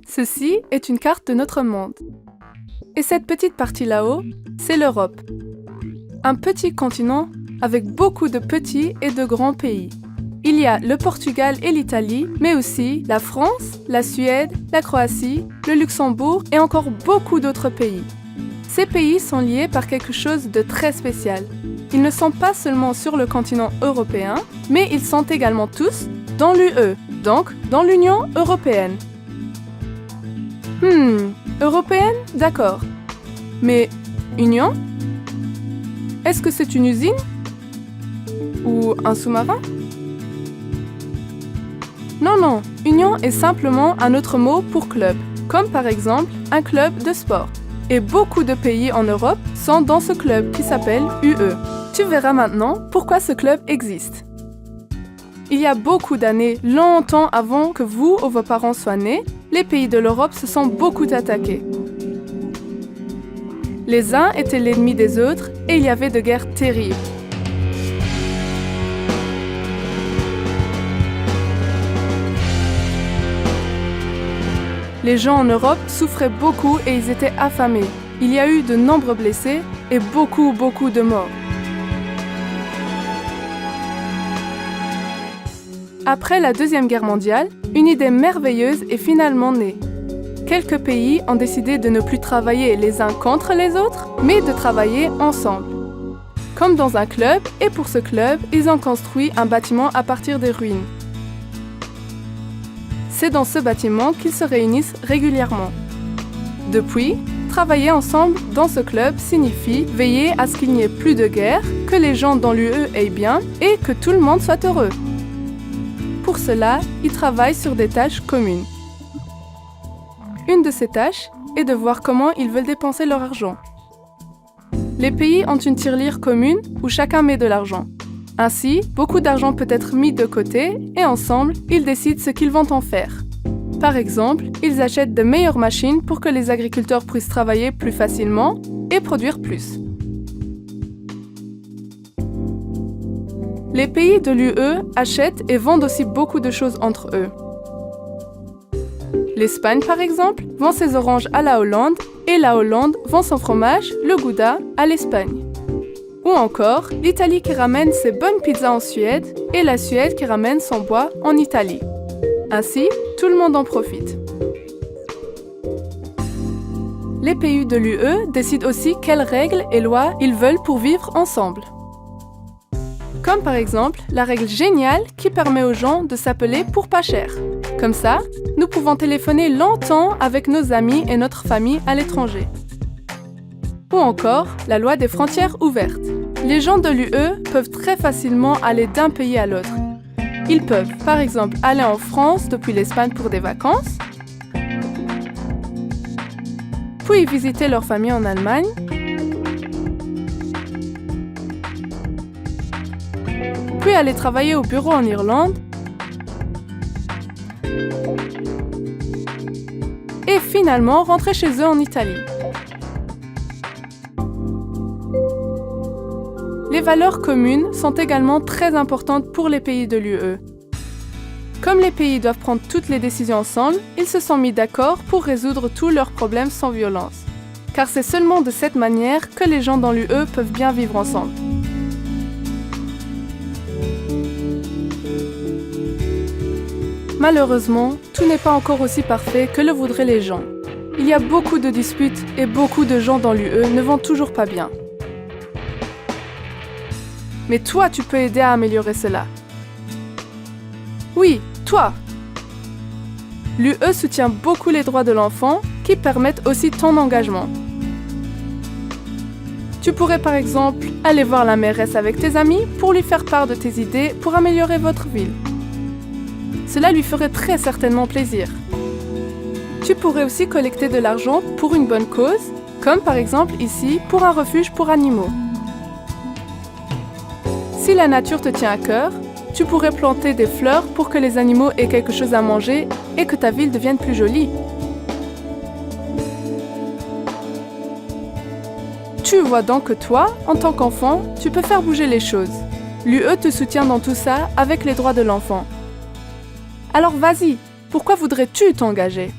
Ceci est une carte de notre monde. Et cette petite partie là-haut, c'est l'Europe. Un petit continent avec beaucoup de petits et de grands pays. Il y a le Portugal et l'Italie, mais aussi la France, la Suède, la Croatie, le Luxembourg et encore beaucoup d'autres pays. Ces pays sont liés par quelque chose de très spécial. Ils ne sont pas seulement sur le continent européen, mais ils sont également tous dans l'UE, donc dans l'Union européenne. Européenne? D'accord. Mais Union? Est-ce que c'est une usine? Ou un sous-marin? Non, Union est simplement un autre mot pour club, comme par exemple un club de sport. Et beaucoup de pays en Europe sont dans ce club qui s'appelle UE. Tu verras maintenant pourquoi ce club existe. Il y a beaucoup d'années, longtemps avant que vous ou vos parents soient nés, les pays de l'Europe se sont beaucoup attaqués. Les uns étaient l'ennemi des autres et il y avait de guerres terribles. Les gens en Europe souffraient beaucoup et ils étaient affamés. Il y a eu de nombreux blessés et beaucoup de morts. Après la Deuxième Guerre mondiale, une idée merveilleuse est finalement née. Quelques pays ont décidé de ne plus travailler les uns contre les autres, mais de travailler ensemble. Comme dans un club, et pour ce club, ils ont construit un bâtiment à partir des ruines. C'est dans ce bâtiment qu'ils se réunissent régulièrement. Depuis, travailler ensemble dans ce club signifie veiller à ce qu'il n'y ait plus de guerre, que les gens dans l'UE aillent bien et que tout le monde soit heureux. Pour cela, ils travaillent sur des tâches communes. Une de ces tâches est de voir comment ils veulent dépenser leur argent. Les pays ont une tirelire commune où chacun met de l'argent. Ainsi, beaucoup d'argent peut être mis de côté et ensemble, ils décident ce qu'ils vont en faire. Par exemple, ils achètent de meilleures machines pour que les agriculteurs puissent travailler plus facilement et produire plus. Les pays de l'UE achètent et vendent aussi beaucoup de choses entre eux. L'Espagne, par exemple, vend ses oranges à la Hollande et la Hollande vend son fromage, le Gouda, à l'Espagne. Ou encore, l'Italie qui ramène ses bonnes pizzas en Suède et la Suède qui ramène son bois en Italie. Ainsi, tout le monde en profite. Les pays de l'UE décident aussi quelles règles et lois ils veulent pour vivre ensemble. Comme par exemple, la règle géniale qui permet aux gens de s'appeler pour pas cher. Comme ça, nous pouvons téléphoner longtemps avec nos amis et notre famille à l'étranger. Ou encore, la loi des frontières ouvertes. Les gens de l'UE peuvent très facilement aller d'un pays à l'autre. Ils peuvent, par exemple, aller en France depuis l'Espagne pour des vacances, puis visiter leur famille en Allemagne, puis aller travailler au bureau en Irlande, et finalement rentrer chez eux en Italie. Les valeurs communes sont également très importantes pour les pays de l'UE. Comme les pays doivent prendre toutes les décisions ensemble, ils se sont mis d'accord pour résoudre tous leurs problèmes sans violence. Car c'est seulement de cette manière que les gens dans l'UE peuvent bien vivre ensemble. Malheureusement, tout n'est pas encore aussi parfait que le voudraient les gens. Il y a beaucoup de disputes et beaucoup de gens dans l'UE ne vont toujours pas bien. Mais toi, tu peux aider à améliorer cela. Oui, toi! L'UE soutient beaucoup les droits de l'enfant qui permettent aussi ton engagement. Tu pourrais par exemple aller voir la mairesse avec tes amis pour lui faire part de tes idées pour améliorer votre ville. Cela lui ferait très certainement plaisir. Tu pourrais aussi collecter de l'argent pour une bonne cause, comme par exemple ici pour un refuge pour animaux. Si la nature te tient à cœur, tu pourrais planter des fleurs pour que les animaux aient quelque chose à manger et que ta ville devienne plus jolie. Tu vois donc que toi, en tant qu'enfant, tu peux faire bouger les choses. L'UE te soutient dans tout ça avec les droits de l'enfant. Alors vas-y, pourquoi voudrais-tu t'engager?